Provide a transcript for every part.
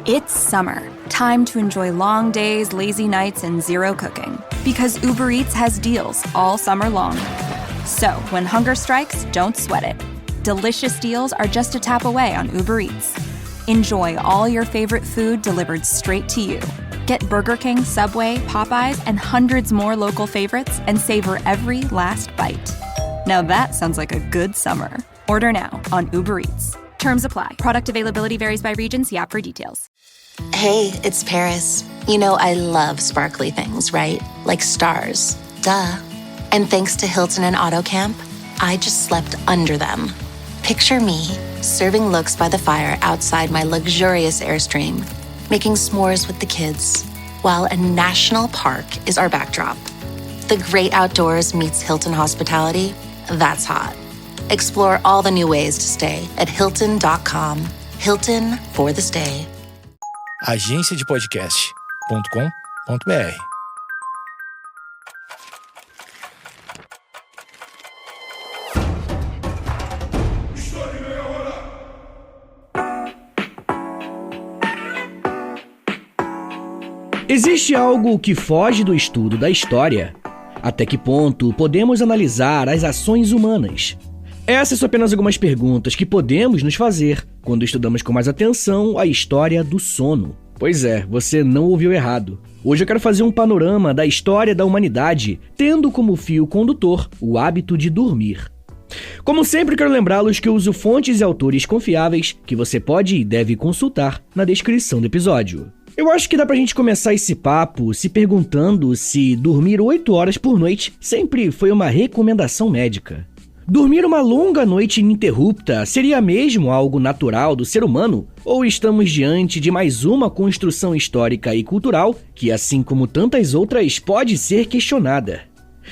It's summer. Time to enjoy long days, lazy nights, and zero cooking. Because Uber Eats has deals all summer long. So, when hunger strikes, don't sweat it. Delicious deals are just a tap away on Uber Eats. Enjoy all your favorite food delivered straight to you. Get Burger King, Subway, Popeyes, and hundreds more local favorites and savor every last bite. Now that sounds like a good summer. Order now on Uber Eats. Terms apply. Product availability varies by region. See app for details. Hey, it's Paris. You know I love sparkly things, right? Like stars. Duh. And thanks to Hilton and AutoCamp, I just slept under them. Picture me, serving looks by the fire outside my luxurious Airstream, making s'mores with the kids, while a national park is our backdrop. The great outdoors meets Hilton hospitality. That's hot. Explore all the new ways to stay at Hilton.com. Hilton for the stay. agenciadepodcast.com.br. Existe algo que foge do estudo da história? Até que ponto podemos analisar as ações humanas? Essas são apenas algumas perguntas que podemos nos fazer quando estudamos com mais atenção a história do sono. Pois é, você não ouviu errado. Hoje eu quero fazer um panorama da história da humanidade, tendo como fio condutor o hábito de dormir. Como sempre, quero lembrá-los que eu uso fontes e autores confiáveis que você pode e deve consultar na descrição do episódio. Eu acho que dá pra gente começar esse papo se perguntando se dormir 8 horas por noite sempre foi uma recomendação médica. Dormir uma longa noite ininterrupta seria mesmo algo natural do ser humano? Ou estamos diante de mais uma construção histórica e cultural que, assim como tantas outras, pode ser questionada?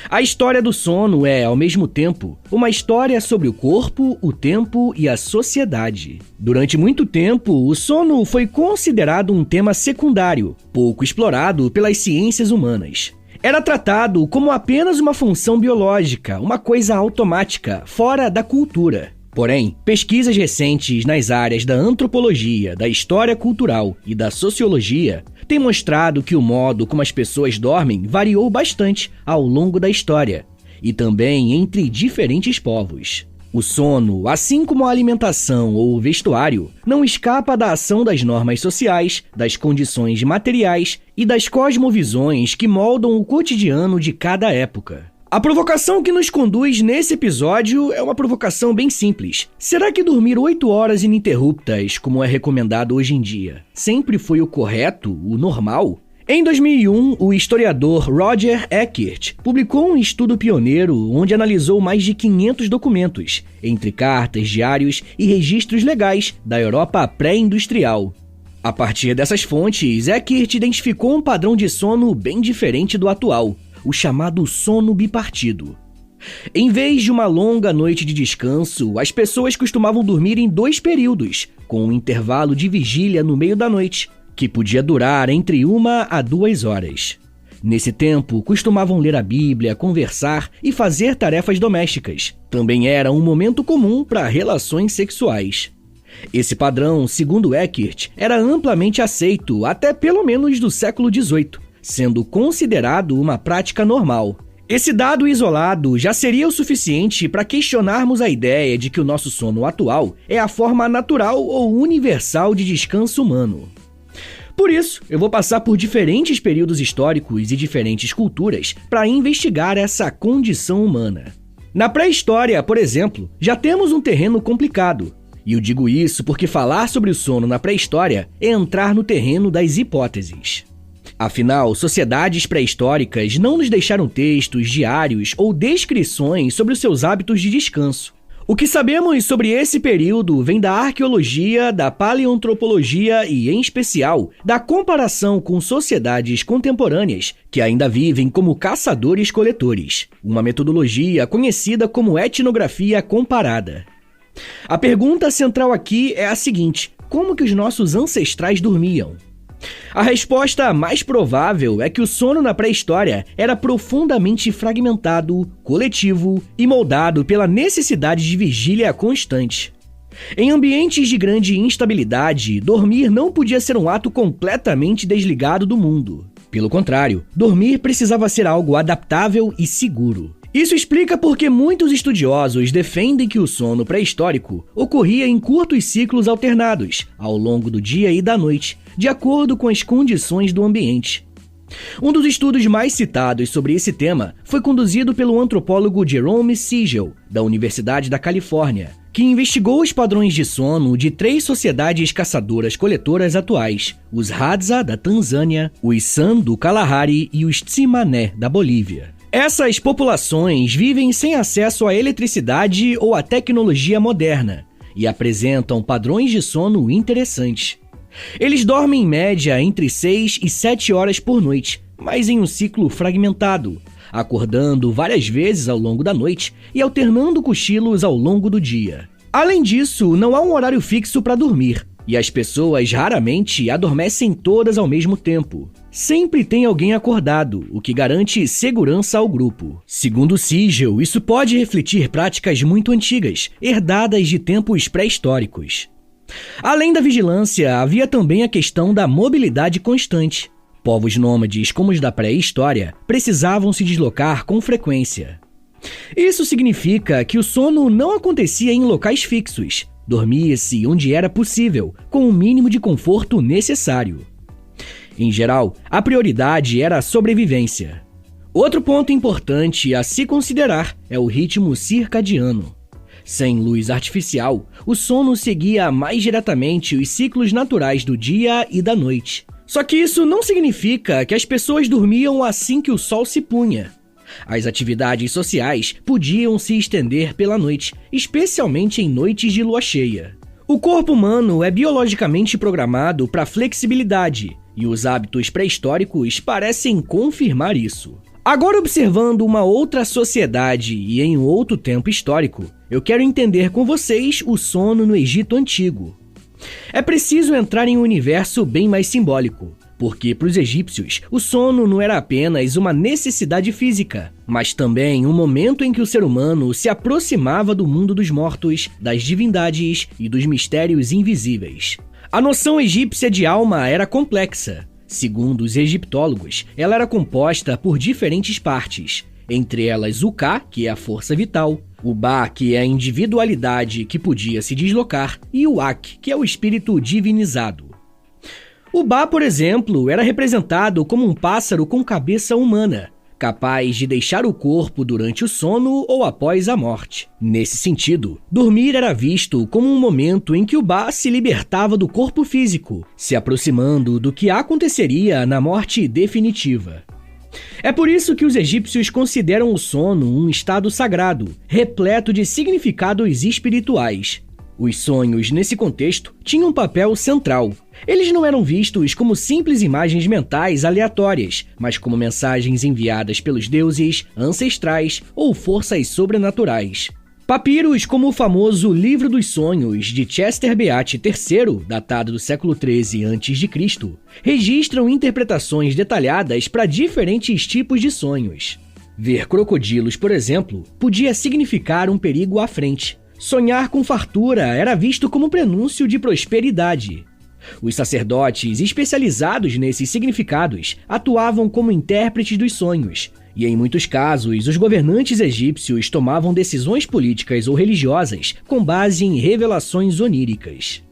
A história do sono é, ao mesmo tempo, uma história sobre o corpo, o tempo e a sociedade. Durante muito tempo, o sono foi considerado um tema secundário, pouco explorado pelas ciências humanas. Era tratado como apenas uma função biológica, uma coisa automática, fora da cultura. Porém, pesquisas recentes nas áreas da antropologia, da história cultural e da sociologia têm mostrado que o modo como as pessoas dormem variou bastante ao longo da história, e também entre diferentes povos. O sono, assim como a alimentação ou o vestuário, não escapa da ação das normas sociais, das condições materiais e das cosmovisões que moldam o cotidiano de cada época. A provocação que nos conduz nesse episódio é uma provocação bem simples. Será que dormir 8 horas ininterruptas, como é recomendado hoje em dia, sempre foi o correto, o normal? Em 2001, o historiador Roger Eckert publicou um estudo pioneiro onde analisou mais de 500 documentos, entre cartas, diários e registros legais da Europa pré-industrial. A partir dessas fontes, Eckert identificou um padrão de sono bem diferente do atual, o chamado sono bipartido. Em vez de uma longa noite de descanso, as pessoas costumavam dormir em 2 períodos, com um intervalo de vigília no meio da noite, que podia durar entre 1 a 2 horas. Nesse tempo, costumavam ler a Bíblia, conversar e fazer tarefas domésticas. Também era um momento comum para relações sexuais. Esse padrão, segundo Eckert, era amplamente aceito até pelo menos do século XVIII, sendo considerado uma prática normal. Esse dado isolado já seria o suficiente para questionarmos a ideia de que o nosso sono atual é a forma natural ou universal de descanso humano. Por isso, eu vou passar por diferentes períodos históricos e diferentes culturas para investigar essa condição humana. Na pré-história, por exemplo, já temos um terreno complicado. E eu digo isso porque falar sobre o sono na pré-história é entrar no terreno das hipóteses. Afinal, sociedades pré-históricas não nos deixaram textos, diários ou descrições sobre os seus hábitos de descanso. O que sabemos sobre esse período vem da arqueologia, da paleoantropologia e, em especial, da comparação com sociedades contemporâneas que ainda vivem como caçadores-coletores, uma metodologia conhecida como etnografia comparada. A pergunta central aqui é a seguinte: como que os nossos ancestrais dormiam? A resposta mais provável é que o sono na pré-história era profundamente fragmentado, coletivo e moldado pela necessidade de vigília constante. Em ambientes de grande instabilidade, dormir não podia ser um ato completamente desligado do mundo. Pelo contrário, dormir precisava ser algo adaptável e seguro. Isso explica por que muitos estudiosos defendem que o sono pré-histórico ocorria em curtos ciclos alternados, ao longo do dia e da noite, de acordo com as condições do ambiente. Um dos estudos mais citados sobre esse tema foi conduzido pelo antropólogo Jerome Siegel, da Universidade da Califórnia, que investigou os padrões de sono de 3 sociedades caçadoras-coletoras atuais, os Hadza, da Tanzânia, os San, do Kalahari e os Tsimané, da Bolívia. Essas populações vivem sem acesso à eletricidade ou à tecnologia moderna e apresentam padrões de sono interessantes. Eles dormem em média entre 6 e 7 horas por noite, mas em um ciclo fragmentado, acordando várias vezes ao longo da noite e alternando cochilos ao longo do dia. Além disso, não há um horário fixo para dormir, e as pessoas raramente adormecem todas ao mesmo tempo. Sempre tem alguém acordado, o que garante segurança ao grupo. Segundo Siegel, isso pode refletir práticas muito antigas, herdadas de tempos pré-históricos. Além da vigilância, havia também a questão da mobilidade constante. Povos nômades como os da pré-história precisavam se deslocar com frequência. Isso significa que o sono não acontecia em locais fixos. Dormia-se onde era possível, com o mínimo de conforto necessário. Em geral, a prioridade era a sobrevivência. Outro ponto importante a se considerar é o ritmo circadiano. Sem luz artificial, o sono seguia mais diretamente os ciclos naturais do dia e da noite. Só que isso não significa que as pessoas dormiam assim que o sol se punha. As atividades sociais podiam se estender pela noite, especialmente em noites de lua cheia. O corpo humano é biologicamente programado para flexibilidade, e os hábitos pré-históricos parecem confirmar isso. Agora, observando uma outra sociedade e em um outro tempo histórico, eu quero entender com vocês o sono no Egito Antigo. É preciso entrar em um universo bem mais simbólico, porque para os egípcios o sono não era apenas uma necessidade física, mas também um momento em que o ser humano se aproximava do mundo dos mortos, das divindades e dos mistérios invisíveis. A noção egípcia de alma era complexa. Segundo os egiptólogos, ela era composta por diferentes partes, entre elas o Ka, que é a força vital, o Ba, que é a individualidade que podia se deslocar, e o Ak, que é o espírito divinizado. O Ba, por exemplo, era representado como um pássaro com cabeça humana, capaz de deixar o corpo durante o sono ou após a morte. Nesse sentido, dormir era visto como um momento em que o Ba se libertava do corpo físico, se aproximando do que aconteceria na morte definitiva. É por isso que os egípcios consideram o sono um estado sagrado, repleto de significados espirituais. Os sonhos, nesse contexto, tinham um papel central. Eles não eram vistos como simples imagens mentais aleatórias, mas como mensagens enviadas pelos deuses, ancestrais ou forças sobrenaturais. Papiros como o famoso Livro dos Sonhos, de Chester Beatty III, datado do século XIII a.C., registram interpretações detalhadas para diferentes tipos de sonhos. Ver crocodilos, por exemplo, podia significar um perigo à frente. Sonhar com fartura era visto como prenúncio de prosperidade. Os sacerdotes especializados nesses significados atuavam como intérpretes dos sonhos, e em muitos casos, os governantes egípcios tomavam decisões políticas ou religiosas com base em revelações oníricas.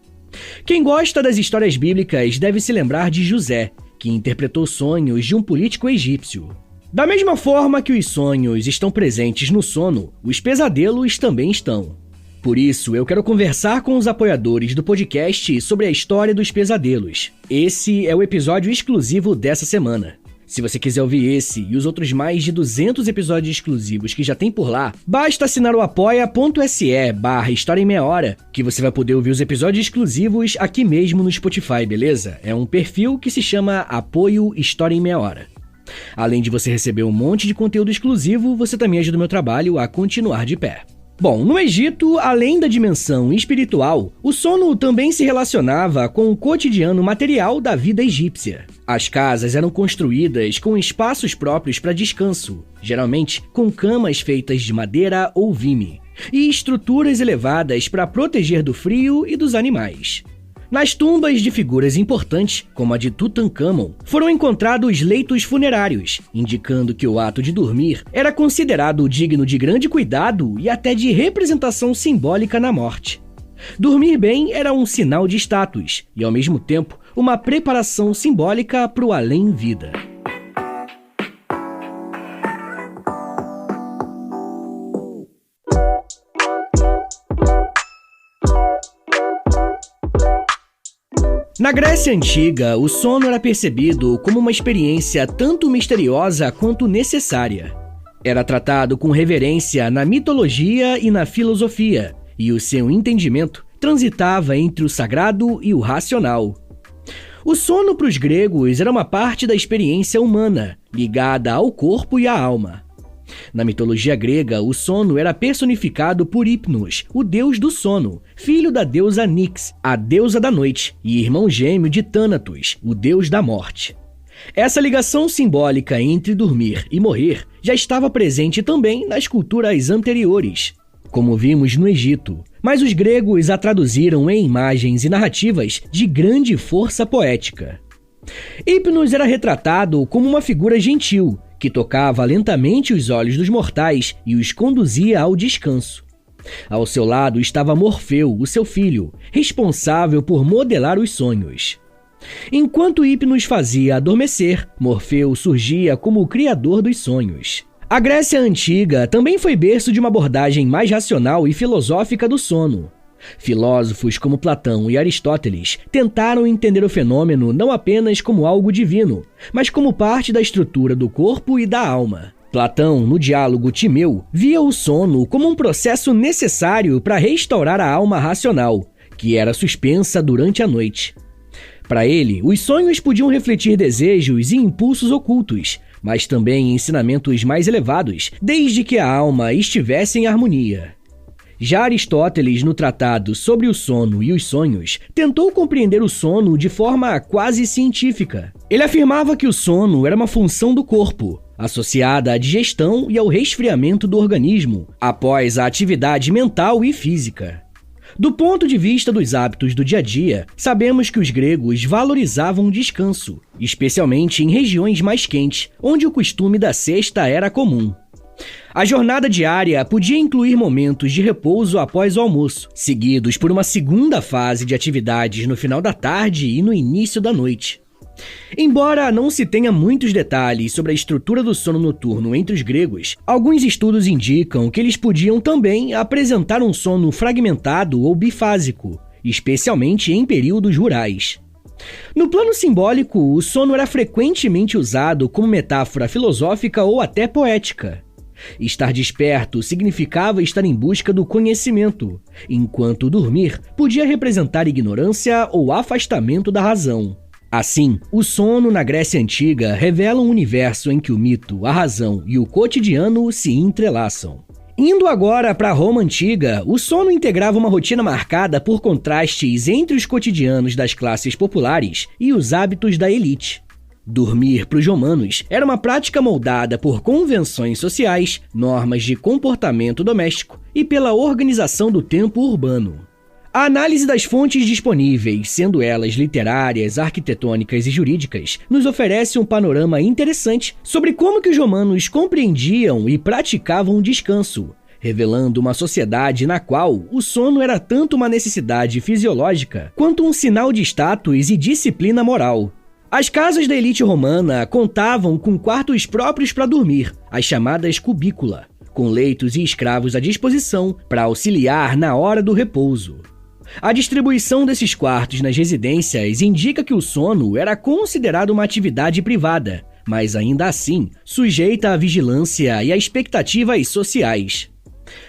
Quem gosta das histórias bíblicas deve se lembrar de José, que interpretou sonhos de um político egípcio. Da mesma forma que os sonhos estão presentes no sono, os pesadelos também estão. Por isso, eu quero conversar com os apoiadores do podcast sobre a história dos pesadelos. Esse é o episódio exclusivo dessa semana. Se você quiser ouvir esse e os outros mais de 200 episódios exclusivos que já tem por lá, basta assinar o apoia.se/História em Meia Hora, que você vai poder ouvir os episódios exclusivos aqui mesmo no Spotify, beleza? É um perfil que se chama Apoio História em Meia Hora. Além de você receber um monte de conteúdo exclusivo, você também ajuda o meu trabalho a continuar de pé. Bom, no Egito, além da dimensão espiritual, o sono também se relacionava com o cotidiano material da vida egípcia. As casas eram construídas com espaços próprios para descanso, geralmente com camas feitas de madeira ou vime. e estruturas elevadas para proteger do frio e dos animais. Nas tumbas de figuras importantes, como a de Tutankhamon, foram encontrados leitos funerários, indicando que o ato de dormir era considerado digno de grande cuidado e até de representação simbólica na morte. Dormir bem era um sinal de status e, ao mesmo tempo, uma preparação simbólica para o além-vida. Na Grécia Antiga, o sono era percebido como uma experiência tanto misteriosa quanto necessária. Era tratado com reverência na mitologia e na filosofia, e o seu entendimento transitava entre o sagrado e o racional. O sono para os gregos era uma parte da experiência humana, ligada ao corpo e à alma. Na mitologia grega, o sono era personificado por Hipnos, o deus do sono, filho da deusa Nix, a deusa da noite, e irmão gêmeo de Thanatos, o deus da morte. Essa ligação simbólica entre dormir e morrer já estava presente também nas culturas anteriores, como vimos no Egito, mas os gregos a traduziram em imagens e narrativas de grande força poética. Hipnos era retratado como uma figura gentil, que tocava lentamente os olhos dos mortais e os conduzia ao descanso. Ao seu lado estava Morfeu, o seu filho, responsável por modelar os sonhos. Enquanto Hipnos fazia adormecer, Morfeu surgia como o criador dos sonhos. A Grécia Antiga também foi berço de uma abordagem mais racional e filosófica do sono. Filósofos como Platão e Aristóteles tentaram entender o fenômeno não apenas como algo divino, mas como parte da estrutura do corpo e da alma. Platão, no diálogo Timeu, via o sono como um processo necessário para restaurar a alma racional, que era suspensa durante a noite. Para ele, os sonhos podiam refletir desejos e impulsos ocultos, mas também ensinamentos mais elevados, desde que a alma estivesse em harmonia. Já Aristóteles, no tratado sobre o sono e os sonhos, tentou compreender o sono de forma quase científica. Ele afirmava que o sono era uma função do corpo, associada à digestão e ao resfriamento do organismo, após a atividade mental e física. Do ponto de vista dos hábitos do dia a dia, sabemos que os gregos valorizavam o descanso, especialmente em regiões mais quentes, onde o costume da siesta era comum. A jornada diária podia incluir momentos de repouso após o almoço, seguidos por uma segunda fase de atividades no final da tarde e no início da noite. Embora não se tenha muitos detalhes sobre a estrutura do sono noturno entre os gregos, alguns estudos indicam que eles podiam também apresentar um sono fragmentado ou bifásico, especialmente em períodos rurais. No plano simbólico, o sono era frequentemente usado como metáfora filosófica ou até poética. Estar desperto significava estar em busca do conhecimento, enquanto dormir podia representar ignorância ou afastamento da razão. Assim, o sono na Grécia Antiga revela um universo em que o mito, a razão e o cotidiano se entrelaçam. Indo agora para Roma Antiga, o sono integrava uma rotina marcada por contrastes entre os cotidianos das classes populares e os hábitos da elite. Dormir para os romanos era uma prática moldada por convenções sociais, normas de comportamento doméstico e pela organização do tempo urbano. A análise das fontes disponíveis, sendo elas literárias, arquitetônicas e jurídicas, nos oferece um panorama interessante sobre como que os romanos compreendiam e praticavam o descanso, revelando uma sociedade na qual o sono era tanto uma necessidade fisiológica quanto um sinal de status e disciplina moral. As casas da elite romana contavam com quartos próprios para dormir, as chamadas cubícula, com leitos e escravos à disposição para auxiliar na hora do repouso. A distribuição desses quartos nas residências indica que o sono era considerado uma atividade privada, mas ainda assim sujeita à vigilância e a expectativas sociais.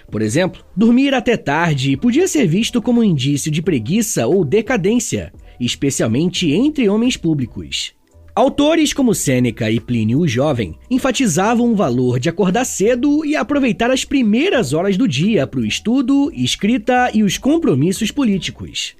Por exemplo, dormir até tarde podia ser visto como um indício de preguiça ou decadência, especialmente entre homens públicos. Autores como Sêneca e Plínio o Jovem enfatizavam o valor de acordar cedo e aproveitar as primeiras horas do dia para o estudo, escrita e os compromissos políticos.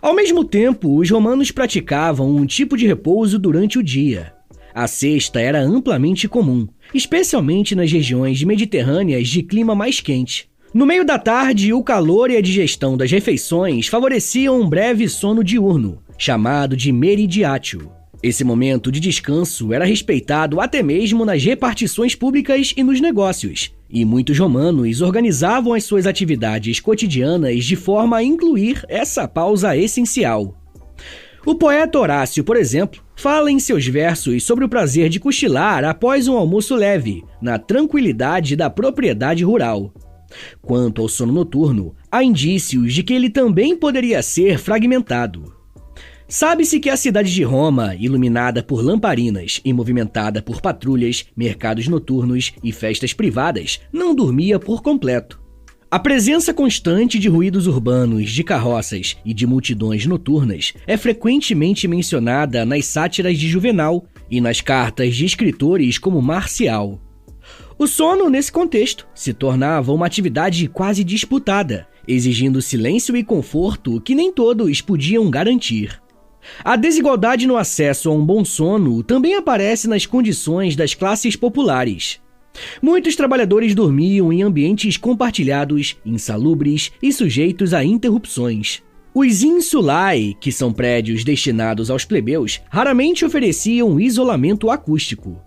Ao mesmo tempo, os romanos praticavam um tipo de repouso durante o dia. A siesta era amplamente comum, especialmente nas regiões mediterrâneas de clima mais quente. No meio da tarde, o calor e a digestão das refeições favoreciam um breve sono diurno, chamado de meridiátio. Esse momento de descanso era respeitado até mesmo nas repartições públicas e nos negócios, e muitos romanos organizavam as suas atividades cotidianas de forma a incluir essa pausa essencial. O poeta Horácio, por exemplo, fala em seus versos sobre o prazer de cochilar após um almoço leve, na tranquilidade da propriedade rural. Quanto ao sono noturno, há indícios de que ele também poderia ser fragmentado. Sabe-se que a cidade de Roma, iluminada por lamparinas e movimentada por patrulhas, mercados noturnos e festas privadas, não dormia por completo. A presença constante de ruídos urbanos, de carroças e de multidões noturnas é frequentemente mencionada nas sátiras de Juvenal e nas cartas de escritores como Marcial. O sono, nesse contexto, se tornava uma atividade quase disputada, exigindo silêncio e conforto que nem todos podiam garantir. A desigualdade no acesso a um bom sono também aparece nas condições das classes populares. Muitos trabalhadores dormiam em ambientes compartilhados, insalubres e sujeitos a interrupções. Os insulae, que são prédios destinados aos plebeus, raramente ofereciam isolamento acústico.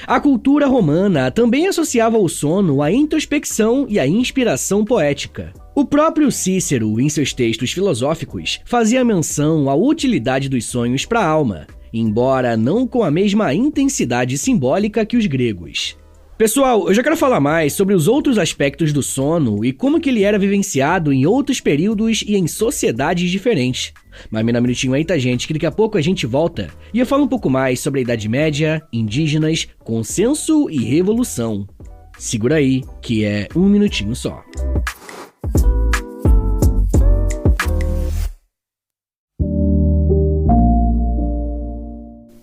A cultura romana também associava o sono à introspecção e à inspiração poética. O próprio Cícero, em seus textos filosóficos, fazia menção à utilidade dos sonhos para a alma, embora não com a mesma intensidade simbólica que os gregos. Pessoal, eu já quero falar mais sobre os outros aspectos do sono e como que ele era vivenciado em outros períodos e em sociedades diferentes. Mas me dá um minutinho aí, tá, gente, que daqui a pouco a gente volta e eu falo um pouco mais sobre a Idade Média, indígenas, consenso e revolução. Segura aí, que é um minutinho só.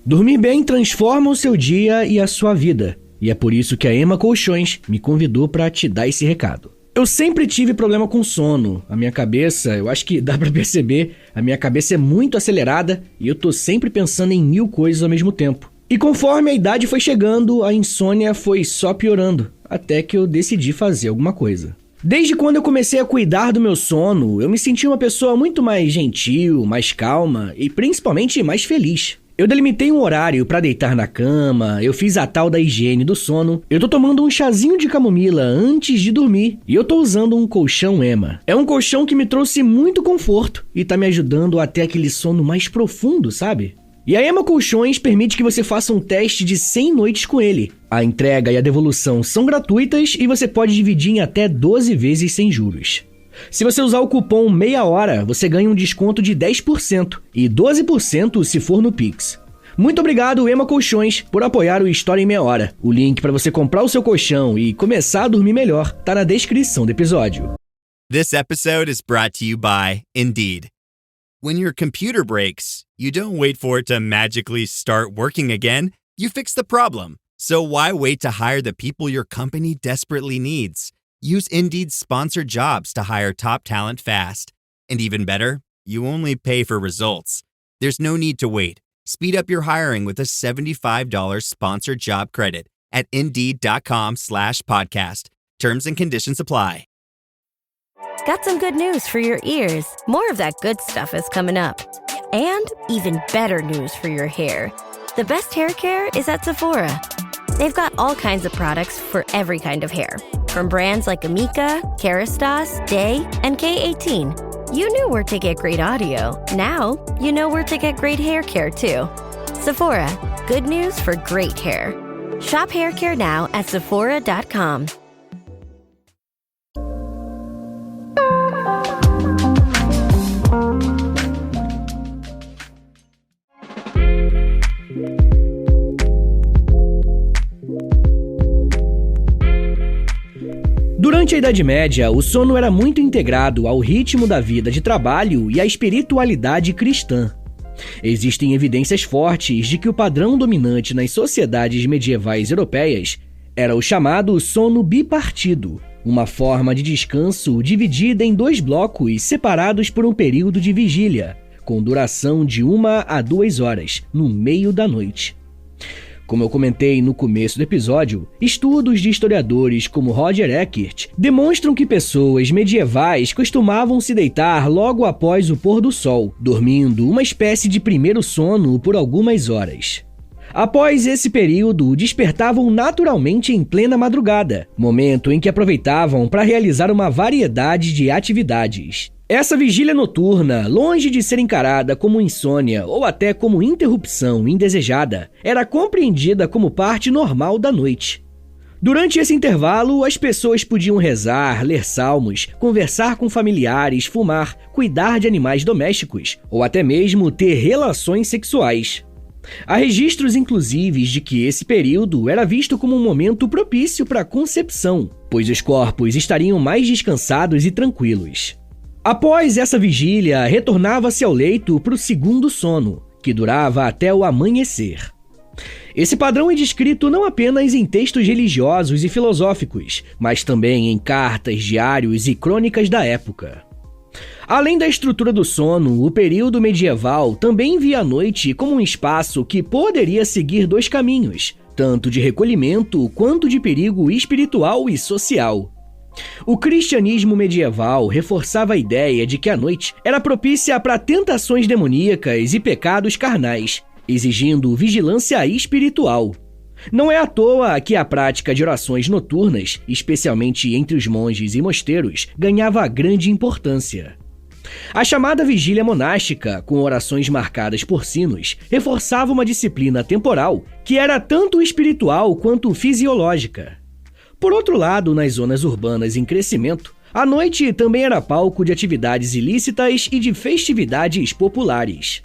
Dormir bem transforma o seu dia e a sua vida. E é por isso que a Ema Colchões me convidou para te dar esse recado. Eu sempre tive problema com sono. A minha cabeça, eu acho que dá para perceber, a minha cabeça é muito acelerada e eu tô sempre pensando em 1000 coisas ao mesmo tempo. E conforme a idade foi chegando, a insônia foi só piorando, até que eu decidi fazer alguma coisa. Desde quando eu comecei a cuidar do meu sono, eu me senti uma pessoa muito mais gentil, mais calma e principalmente mais feliz. Eu delimitei um horário pra deitar na cama, eu fiz a tal da higiene do sono, eu tô tomando um chazinho de camomila antes de dormir e eu tô usando um colchão Ema. É um colchão que me trouxe muito conforto e tá me ajudando a ter aquele sono mais profundo, sabe? E a Ema Colchões permite que você faça um teste de 100 noites com ele. A entrega e a devolução são gratuitas e você pode dividir em até 12 vezes sem juros. Se você usar o cupom Meia Hora, você ganha um desconto de 10% e 12% se for no Pix. Muito obrigado, Ema Colchões, por apoiar o História em Meia Hora. O link para você comprar o seu colchão e começar a dormir melhor tá na descrição do episódio. This episode is brought to you by Indeed. When your computer breaks, you don't wait for it to magically start working again. You fix the problem. So why wait to hire the people your company desperately needs? Use Indeed's sponsored jobs to hire top talent fast. And even better, you only pay for results. There's no need to wait. Speed up your hiring with a $75 sponsored job credit at Indeed.com/podcast. Terms and conditions apply. Got some good news for your ears. More of that good stuff is coming up. And even better news for your hair. The best hair care is at Sephora. They've got all kinds of products for every kind of hair. From brands like Amika, Kerastase, Day, and K18. You knew where to get great audio. Now, you know where to get great hair care too. Sephora, good news for great hair. Shop hair care now at Sephora.com. Durante a Idade Média, o sono era muito integrado ao ritmo da vida de trabalho e à espiritualidade cristã. Existem evidências fortes de que o padrão dominante nas sociedades medievais europeias era o chamado sono bipartido, uma forma de descanso dividida em 2 blocos separados por um período de vigília, com duração de 1 a 2 horas, no meio da noite. Como eu comentei no começo do episódio, estudos de historiadores como Roger Eckert demonstram que pessoas medievais costumavam se deitar logo após o pôr do sol, dormindo uma espécie de primeiro sono por algumas horas. Após esse período, despertavam naturalmente em plena madrugada, momento em que aproveitavam para realizar uma variedade de atividades. Essa vigília noturna, longe de ser encarada como insônia ou até como interrupção indesejada, era compreendida como parte normal da noite. Durante esse intervalo, as pessoas podiam rezar, ler salmos, conversar com familiares, fumar, cuidar de animais domésticos ou até mesmo ter relações sexuais. Há registros, inclusive, de que esse período era visto como um momento propício para a concepção, pois os corpos estariam mais descansados e tranquilos. Após essa vigília, retornava-se ao leito para o segundo sono, que durava até o amanhecer. Esse padrão é descrito não apenas em textos religiosos e filosóficos, mas também em cartas, diários e crônicas da época. Além da estrutura do sono, o período medieval também via a noite como um espaço que poderia seguir dois caminhos, tanto de recolhimento quanto de perigo espiritual e social. O cristianismo medieval reforçava a ideia de que a noite era propícia para tentações demoníacas e pecados carnais, exigindo vigilância espiritual. Não é à toa que a prática de orações noturnas, especialmente entre os monges e mosteiros, ganhava grande importância. A chamada vigília monástica, com orações marcadas por sinos, reforçava uma disciplina temporal que era tanto espiritual quanto fisiológica. Por outro lado, nas zonas urbanas em crescimento, a noite também era palco de atividades ilícitas e de festividades populares.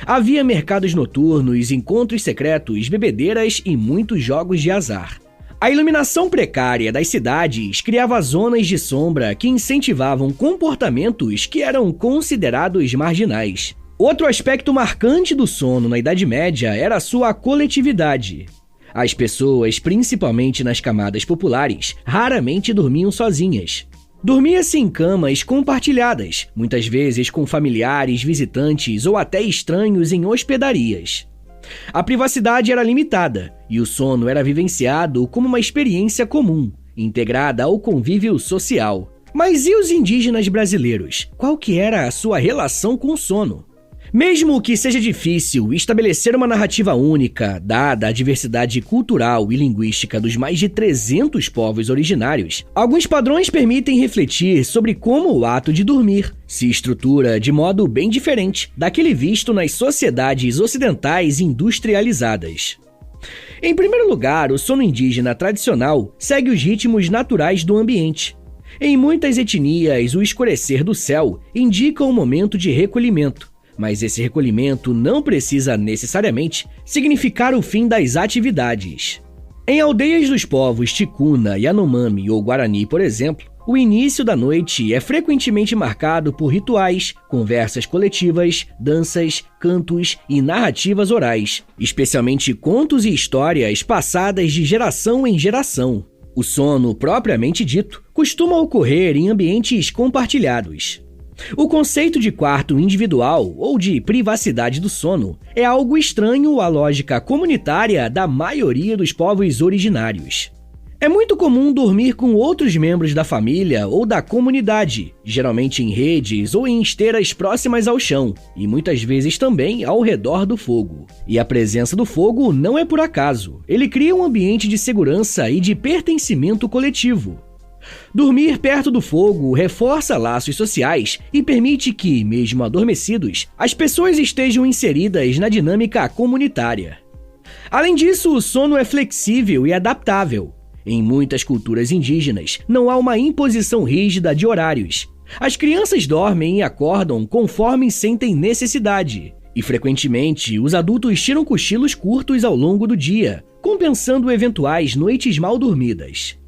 Havia mercados noturnos, encontros secretos, bebedeiras e muitos jogos de azar. A iluminação precária das cidades criava zonas de sombra que incentivavam comportamentos que eram considerados marginais. Outro aspecto marcante do sono na Idade Média era a sua coletividade. As pessoas, principalmente nas camadas populares, raramente dormiam sozinhas. Dormia-se em camas compartilhadas, muitas vezes com familiares, visitantes ou até estranhos em hospedarias. A privacidade era limitada e o sono era vivenciado como uma experiência comum, integrada ao convívio social. Mas e os indígenas brasileiros? Qual que era a sua relação com o sono? Mesmo que seja difícil estabelecer uma narrativa única, dada a diversidade cultural e linguística dos mais de 300 povos originários, alguns padrões permitem refletir sobre como o ato de dormir se estrutura de modo bem diferente daquele visto nas sociedades ocidentais industrializadas. Em primeiro lugar, o sono indígena tradicional segue os ritmos naturais do ambiente. Em muitas etnias, o escurecer do céu indica um momento de recolhimento, mas esse recolhimento não precisa necessariamente significar o fim das atividades. Em aldeias dos povos Ticuna, Yanomami ou Guarani, por exemplo, o início da noite é frequentemente marcado por rituais, conversas coletivas, danças, cantos e narrativas orais, especialmente contos e histórias passadas de geração em geração. O sono, propriamente dito, costuma ocorrer em ambientes compartilhados. O conceito de quarto individual ou de privacidade do sono é algo estranho à lógica comunitária da maioria dos povos originários. É muito comum dormir com outros membros da família ou da comunidade, geralmente em redes ou em esteiras próximas ao chão, e muitas vezes também ao redor do fogo. E a presença do fogo não é por acaso, ele cria um ambiente de segurança e de pertencimento coletivo. Dormir perto do fogo reforça laços sociais e permite que, mesmo adormecidos, as pessoas estejam inseridas na dinâmica comunitária. Além disso, o sono é flexível e adaptável. Em muitas culturas indígenas, não há uma imposição rígida de horários. As crianças dormem e acordam conforme sentem necessidade. E, frequentemente, os adultos tiram cochilos curtos ao longo do dia, compensando eventuais noites mal dormidas.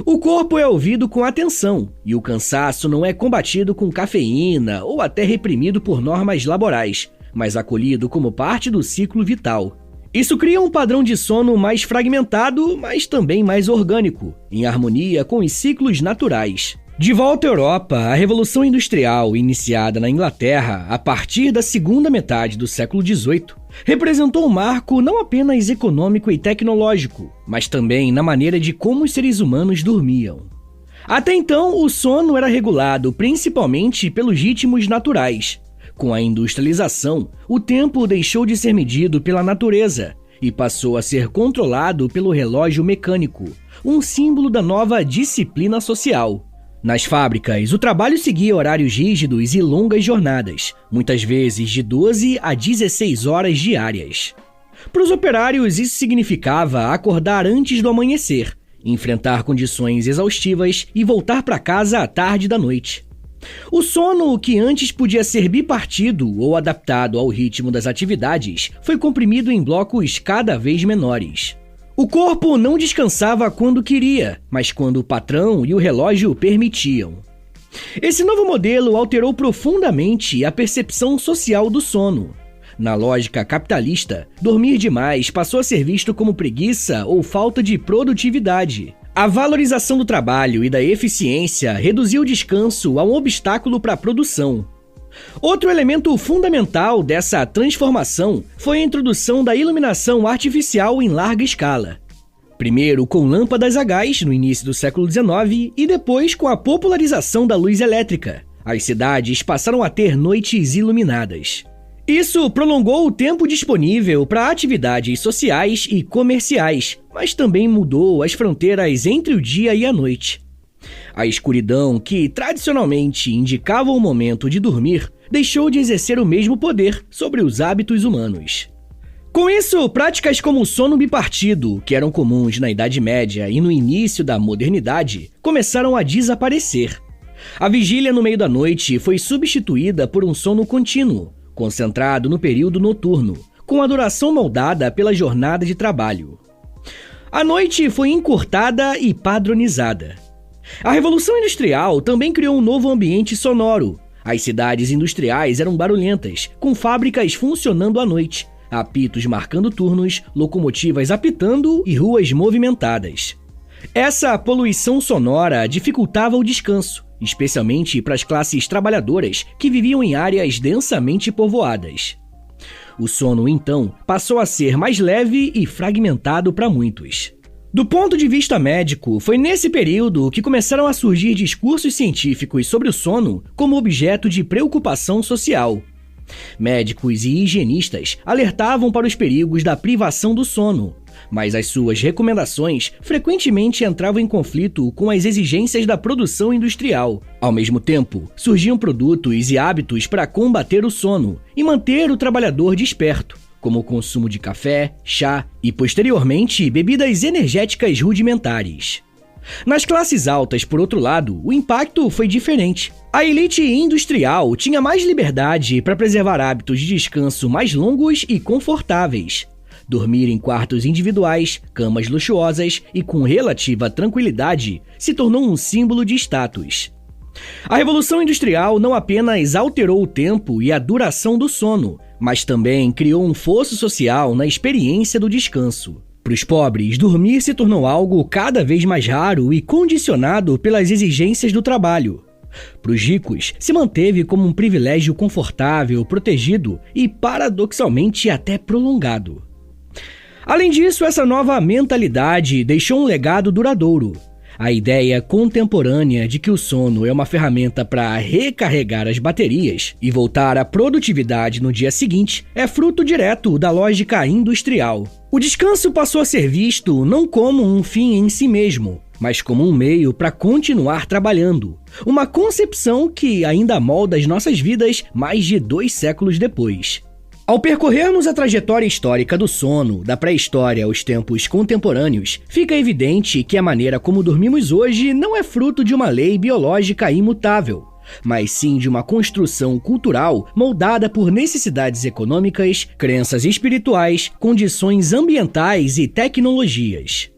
O corpo é ouvido com atenção e o cansaço não é combatido com cafeína ou até reprimido por normas laborais, mas acolhido como parte do ciclo vital. Isso cria um padrão de sono mais fragmentado, mas também mais orgânico, em harmonia com os ciclos naturais. De volta à Europa, a Revolução Industrial, iniciada na Inglaterra a partir da segunda metade do século XVIII, representou um marco não apenas econômico e tecnológico, mas também na maneira de como os seres humanos dormiam. Até então, o sono era regulado principalmente pelos ritmos naturais. Com a industrialização, o tempo deixou de ser medido pela natureza e passou a ser controlado pelo relógio mecânico, um símbolo da nova disciplina social. Nas fábricas, o trabalho seguia horários rígidos e longas jornadas, muitas vezes de 12 a 16 horas diárias. Para os operários, isso significava acordar antes do amanhecer, enfrentar condições exaustivas e voltar para casa à tarde da noite. O sono, que antes podia ser bipartido ou adaptado ao ritmo das atividades, foi comprimido em blocos cada vez menores. O corpo não descansava quando queria, mas quando o patrão e o relógio permitiam. Esse novo modelo alterou profundamente a percepção social do sono. Na lógica capitalista, dormir demais passou a ser visto como preguiça ou falta de produtividade. A valorização do trabalho e da eficiência reduziu o descanso a um obstáculo para a produção. Outro elemento fundamental dessa transformação foi a introdução da iluminação artificial em larga escala. Primeiro com lâmpadas a gás no início do século XIX e depois com a popularização da luz elétrica. As cidades passaram a ter noites iluminadas. Isso prolongou o tempo disponível para atividades sociais e comerciais, mas também mudou as fronteiras entre o dia e a noite. A escuridão, que tradicionalmente indicava o momento de dormir, deixou de exercer o mesmo poder sobre os hábitos humanos. Com isso, práticas como o sono bipartido, que eram comuns na Idade Média e no início da modernidade, começaram a desaparecer. A vigília no meio da noite foi substituída por um sono contínuo, concentrado no período noturno, com a duração moldada pela jornada de trabalho. A noite foi encurtada e padronizada. A Revolução Industrial também criou um novo ambiente sonoro. As cidades industriais eram barulhentas, com fábricas funcionando à noite, apitos marcando turnos, locomotivas apitando e ruas movimentadas. Essa poluição sonora dificultava o descanso, especialmente para as classes trabalhadoras que viviam em áreas densamente povoadas. O sono, então, passou a ser mais leve e fragmentado para muitos. Do ponto de vista médico, foi nesse período que começaram a surgir discursos científicos sobre o sono como objeto de preocupação social. Médicos e higienistas alertavam para os perigos da privação do sono, mas as suas recomendações frequentemente entravam em conflito com as exigências da produção industrial. Ao mesmo tempo, surgiam produtos e hábitos para combater o sono e manter o trabalhador desperto, como o consumo de café, chá e, posteriormente, bebidas energéticas rudimentares. Nas classes altas, por outro lado, o impacto foi diferente. A elite industrial tinha mais liberdade para preservar hábitos de descanso mais longos e confortáveis. Dormir em quartos individuais, camas luxuosas e com relativa tranquilidade se tornou um símbolo de status. A Revolução Industrial não apenas alterou o tempo e a duração do sono, mas também criou um fosso social na experiência do descanso. Para os pobres, dormir se tornou algo cada vez mais raro e condicionado pelas exigências do trabalho. Para os ricos, se manteve como um privilégio confortável, protegido e, paradoxalmente, até prolongado. Além disso, essa nova mentalidade deixou um legado duradouro. A ideia contemporânea de que o sono é uma ferramenta para recarregar as baterias e voltar à produtividade no dia seguinte é fruto direto da lógica industrial. O descanso passou a ser visto não como um fim em si mesmo, mas como um meio para continuar trabalhando. Uma concepção que ainda molda as nossas vidas mais de 2 séculos depois. Ao percorrermos a trajetória histórica do sono, da pré-história aos tempos contemporâneos, fica evidente que a maneira como dormimos hoje não é fruto de uma lei biológica imutável, mas sim de uma construção cultural moldada por necessidades econômicas, crenças espirituais, condições ambientais e tecnologias.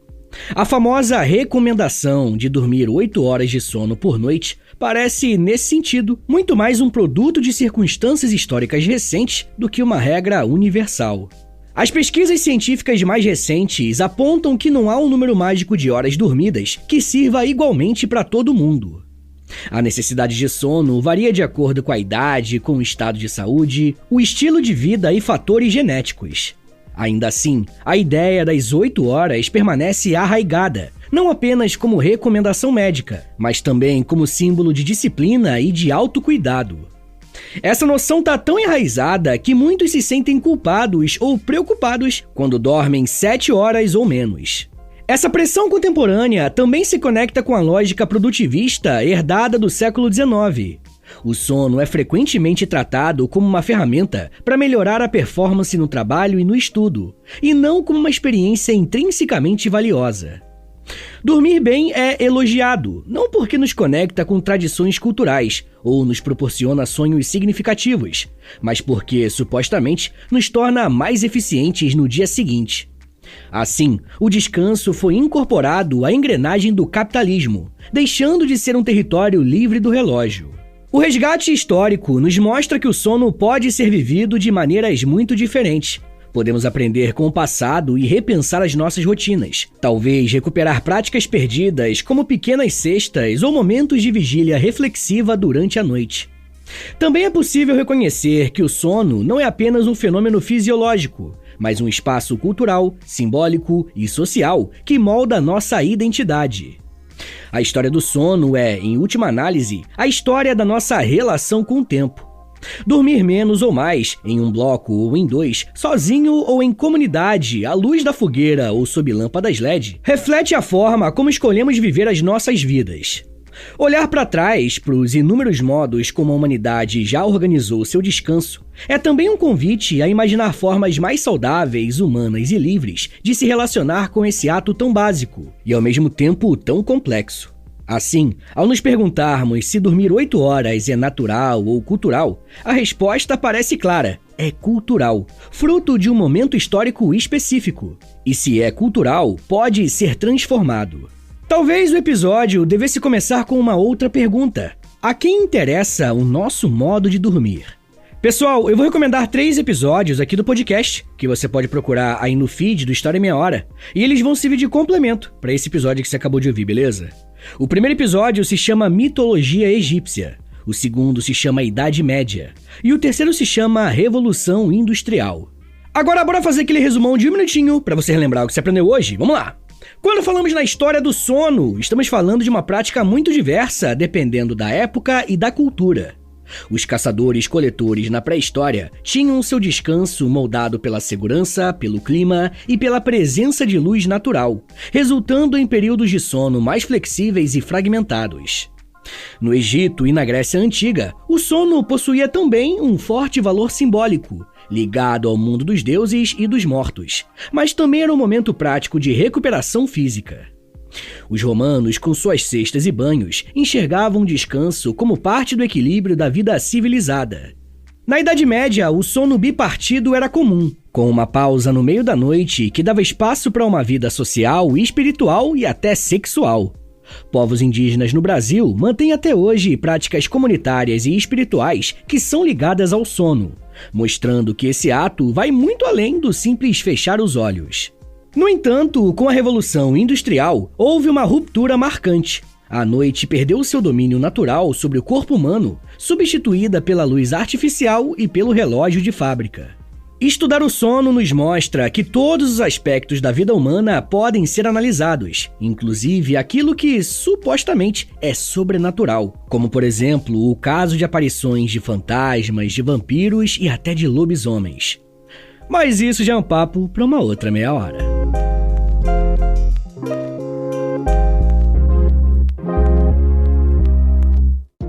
A famosa recomendação de dormir 8 horas de sono por noite parece, nesse sentido, muito mais um produto de circunstâncias históricas recentes do que uma regra universal. As pesquisas científicas mais recentes apontam que não há um número mágico de horas dormidas que sirva igualmente para todo mundo. A necessidade de sono varia de acordo com a idade, com o estado de saúde, o estilo de vida e fatores genéticos. Ainda assim, a ideia das 8 horas permanece arraigada, não apenas como recomendação médica, mas também como símbolo de disciplina e de autocuidado. Essa noção está tão enraizada que muitos se sentem culpados ou preocupados quando dormem 7 horas ou menos. Essa pressão contemporânea também se conecta com a lógica produtivista herdada do século XIX. O sono é frequentemente tratado como uma ferramenta para melhorar a performance no trabalho e no estudo, e não como uma experiência intrinsecamente valiosa. Dormir bem é elogiado, não porque nos conecta com tradições culturais ou nos proporciona sonhos significativos, mas porque, supostamente, nos torna mais eficientes no dia seguinte. Assim, o descanso foi incorporado à engrenagem do capitalismo, deixando de ser um território livre do relógio. O resgate histórico nos mostra que o sono pode ser vivido de maneiras muito diferentes. Podemos aprender com o passado e repensar as nossas rotinas. Talvez recuperar práticas perdidas, como pequenas cestas ou momentos de vigília reflexiva durante a noite. Também é possível reconhecer que o sono não é apenas um fenômeno fisiológico, mas um espaço cultural, simbólico e social que molda nossa identidade. A história do sono é, em última análise, a história da nossa relação com o tempo. Dormir menos ou mais, em um bloco ou em dois, sozinho ou em comunidade, à luz da fogueira ou sob lâmpadas LED, reflete a forma como escolhemos viver as nossas vidas. Olhar para trás, para os inúmeros modos como a humanidade já organizou seu descanso, é também um convite a imaginar formas mais saudáveis, humanas e livres de se relacionar com esse ato tão básico e ao mesmo tempo tão complexo. Assim, ao nos perguntarmos se dormir 8 horas é natural ou cultural, a resposta parece clara: é cultural, fruto de um momento histórico específico. E se é cultural, pode ser transformado. Talvez o episódio devesse começar com uma outra pergunta: a quem interessa o nosso modo de dormir? Pessoal, eu vou recomendar 3 episódios aqui do podcast, que você pode procurar aí no feed do História em Meia Hora, e eles vão servir de complemento para esse episódio que você acabou de ouvir, beleza? O primeiro episódio se chama Mitologia Egípcia, o segundo se chama Idade Média, e o terceiro se chama Revolução Industrial. Agora, bora fazer aquele resumão de 1 minutinho para você relembrar o que você aprendeu hoje? Vamos lá! Quando falamos na história do sono, estamos falando de uma prática muito diversa, dependendo da época e da cultura. Os caçadores-coletores na pré-história tinham seu descanso moldado pela segurança, pelo clima e pela presença de luz natural, resultando em períodos de sono mais flexíveis e fragmentados. No Egito e na Grécia Antiga, o sono possuía também um forte valor simbólico, ligado ao mundo dos deuses e dos mortos, mas também era um momento prático de recuperação física. Os romanos, com suas cestas e banhos, enxergavam o descanso como parte do equilíbrio da vida civilizada. Na Idade Média, o sono bipartido era comum, com uma pausa no meio da noite que dava espaço para uma vida social, espiritual e até sexual. Povos indígenas no Brasil mantêm até hoje práticas comunitárias e espirituais que são ligadas ao sono, mostrando que esse ato vai muito além do simples fechar os olhos. No entanto, com a Revolução Industrial, houve uma ruptura marcante. A noite perdeu seu domínio natural sobre o corpo humano, substituída pela luz artificial e pelo relógio de fábrica. Estudar o sono nos mostra que todos os aspectos da vida humana podem ser analisados, inclusive aquilo que, supostamente, é sobrenatural, como, por exemplo, o caso de aparições de fantasmas, de vampiros e até de lobisomens. Mas isso já é um papo para uma outra meia hora.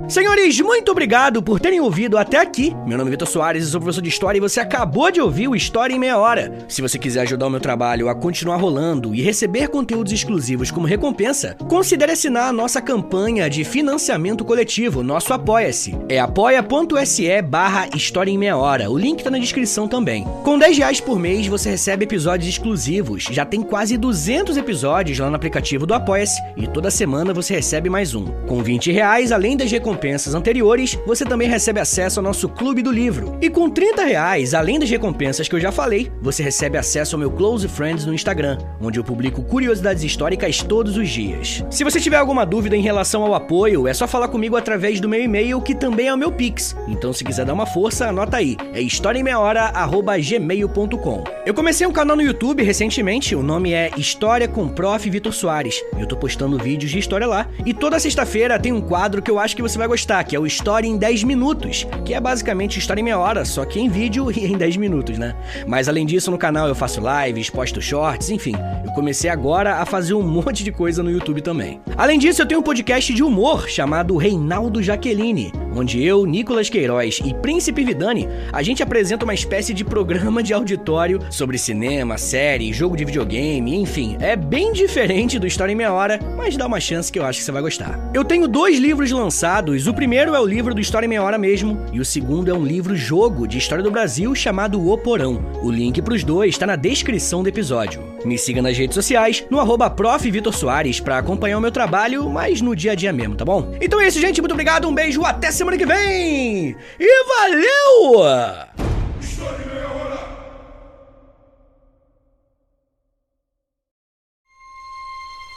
Senhores, muito obrigado por terem ouvido até aqui. Meu nome é Vitor Soares, eu sou professor de História e você acabou de ouvir o História em Meia Hora. Se você quiser ajudar o meu trabalho a continuar rolando e receber conteúdos exclusivos como recompensa, considere assinar a nossa campanha de financiamento coletivo, nosso Apoia-se. É apoia.se/História em Meia Hora, o link tá na descrição também. Com R$10 por mês você recebe episódios exclusivos, já tem quase 200 episódios lá no aplicativo do Apoia-se e toda semana você recebe mais um. Com R$20, além das recompensas recompensas anteriores, você também recebe acesso ao nosso Clube do Livro. E com R$30, além das recompensas que eu já falei, você recebe acesso ao meu Close Friends no Instagram, onde eu publico curiosidades históricas todos os dias. Se você tiver alguma dúvida em relação ao apoio, é só falar comigo através do meu e-mail, que também é o meu Pix. Então, se quiser dar uma força, anota aí. É historiaemmeiahora@gmail.com. Eu comecei um canal no YouTube recentemente, o nome é História com Prof. Vitor Soares. Eu tô postando vídeos de história lá, e toda sexta-feira tem um quadro que eu acho que você vai gostar, que é o História em 10 Minutos, que é basicamente História em meia hora, só que em vídeo e em 10 minutos, né? Mas além disso, no canal eu faço lives, posto shorts, enfim. Eu comecei agora a fazer um monte de coisa no YouTube também. Além disso, eu tenho um podcast de humor chamado Reinaldo Jaqueline, onde eu, Nicolas Queiroz e Príncipe Vidani, a gente apresenta uma espécie de programa de auditório sobre cinema, série, jogo de videogame, enfim. É bem diferente do História em Meia Hora, mas dá uma chance que eu acho que você vai gostar. Eu tenho 2 livros lançados, o primeiro é o livro do História em Meia Hora mesmo, e o segundo é um livro-jogo de história do Brasil chamado O Porão. O link pros dois tá na descrição do episódio. Me siga nas redes sociais, no @Prof. Vitor Soares, pra acompanhar o meu trabalho, mas no dia a dia mesmo, tá bom? Então é isso, gente, muito obrigado, um beijo, até semana que vem! E valeu!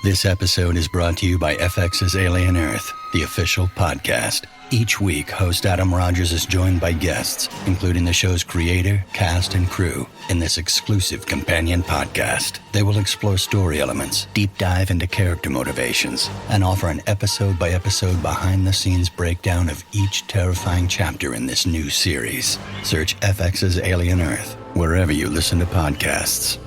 This episode is brought to you by FX's Alien Earth, the official podcast. Each week, host Adam Rogers is joined by guests, including the show's creator, cast, and crew, in this exclusive companion podcast. They will explore story elements, deep dive into character motivations, and offer an episode-by-episode behind-the-scenes breakdown of each terrifying chapter in this new series. Search FX's Alien Earth wherever you listen to podcasts.